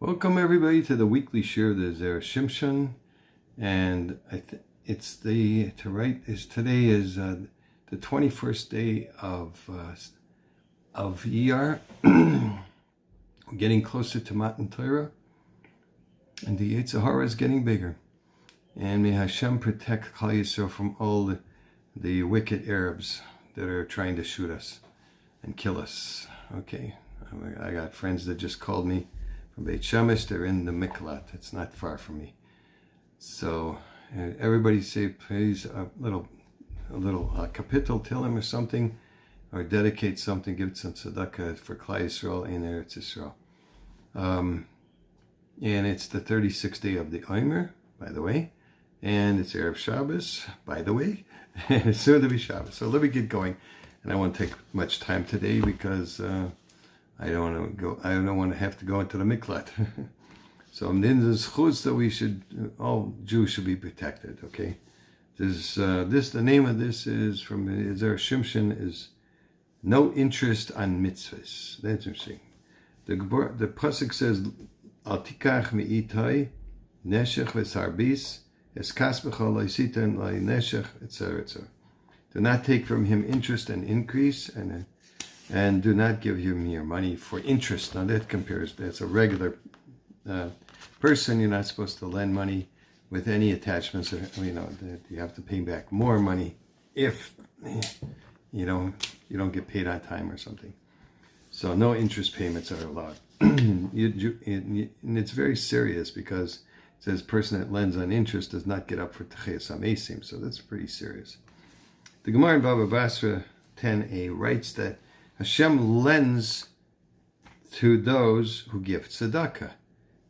Welcome everybody to the weekly share of the Zera Shimshon, and today is the 21st day of Iyar, getting closer to Matan Torah, and the Yetzer Hara is getting bigger. And may Hashem protect Klal Yisrael from all the wicked Arabs that are trying to shoot us and kill us. Okay, I got friends that just called me from Beit Shemesh. They're in the Miklat. It's not far from me. So everybody say please a little kapitel Tillim or something, or dedicate something, give some tzedakah for Klal Yisrael in Eretz Yisrael. And it's the 36th day of the Omer, by the way, and it's Erev Shabbos, by the way, and it's soon to be Shabbos. So let me get going, and I won't take much time today because I don't want to have to go into the miklat. So all Jews should be protected. Okay, the name of this is from Zera Shimshon, is no interest on mitzvahs. That's interesting. The pasuk says, Al tikach mi'itai neshech v'sarbis eskas b'chol lo'isitan lo'neshech etc. Do not take from him interest and increase, and do not give him your money for interest. Now that's a regular person. You're not supposed to lend money with any attachments, that you have to pay back more money if you don't get paid on time or something. So no interest payments are allowed. And it's very serious because it says person that lends on interest does not get up for Techias HaMesim. So that's pretty serious. The Gemara in Baba Basra 10a writes that Hashem lends to those who give tzedakah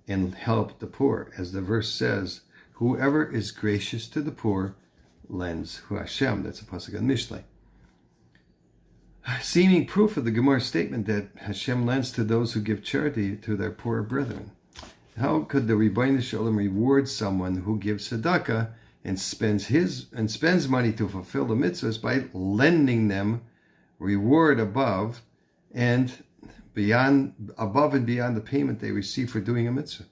and help the poor. As the verse says, whoever is gracious to the poor lends to Hashem. That's a pasuk in Mishlei. Seeming proof of the Gemara statement that Hashem lends to those who give charity to their poor brethren. How could the Rebbeinu Shalom reward someone who gives tzedakah and spends money to fulfill the mitzvahs by lending them reward above and beyond the payment they receive for doing a mitzvah?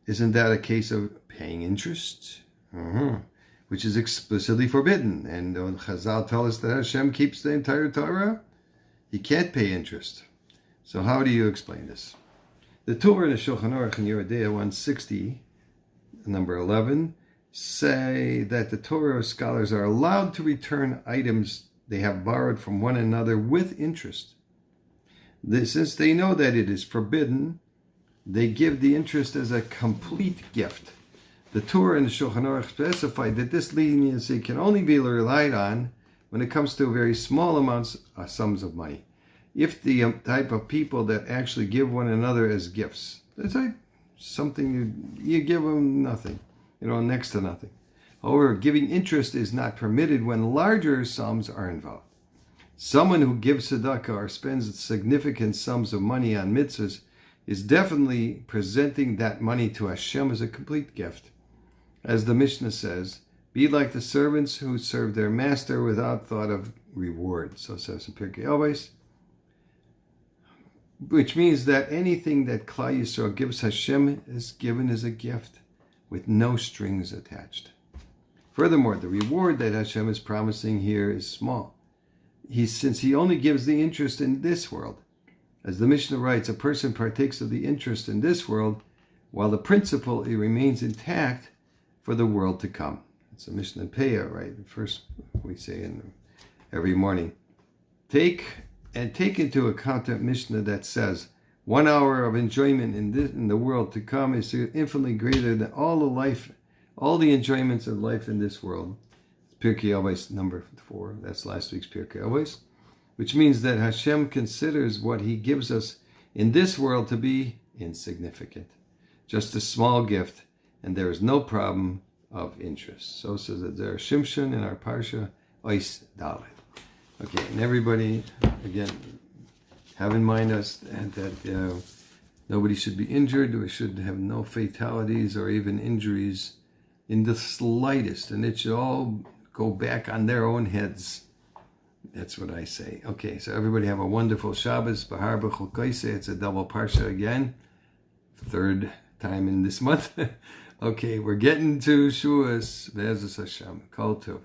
Isn't that a case of paying interest? Which is explicitly forbidden. And when Chazal tell us that Hashem keeps the entire Torah, he can't pay interest. So how do you explain this? The Torah in the Shulchan Aruch in Yeridea 160, number 11, say that the Torah scholars are allowed to return items they have borrowed from one another with interest. Since they know that it is forbidden, they give the interest as a complete gift. The Torah and the Shulchan Aruch specify that this leniency can only be relied on when it comes to very small sums of money. If the type of people that actually give one another as gifts, it's like something you give them nothing, next to nothing. However, giving interest is not permitted when larger sums are involved. Someone who gives tzedakah or spends significant sums of money on mitzvahs is definitely presenting that money to Hashem as a complete gift. As the Mishnah says, be like the servants who serve their master without thought of reward. So it says in Pirkei Avos, which means that anything that Klal Yisrael gives Hashem is given as a gift with no strings attached. Furthermore, the reward that Hashem is promising here is small, since he only gives the interest in this world. As the Mishnah writes, a person partakes of the interest in this world, while the principle remains intact for the world to come. It's a Mishnah in Peah, right? First we say every morning. Take into account that Mishnah that says 1 hour of enjoyment in the world to come is infinitely greater than all the enjoyments of life in this world. Pirkei Avos number 4. That's last week's Pirkei Avos, which means that Hashem considers what he gives us in this world to be insignificant, just a small gift, and there is no problem of interest. So says the Zera Shimshon in our Parshat Ois Dalet. Okay, and everybody, again, have in mind that nobody should be injured. We should have no fatalities or even injuries in the slightest, and it should all go back on their own heads. That's what I say. Okay, so everybody have a wonderful Shabbos. Behar Bechukotai. It's a double Parsha again. third time in this month. Okay, we're getting to Shuas. Be'ezus Hashem. Kol tov.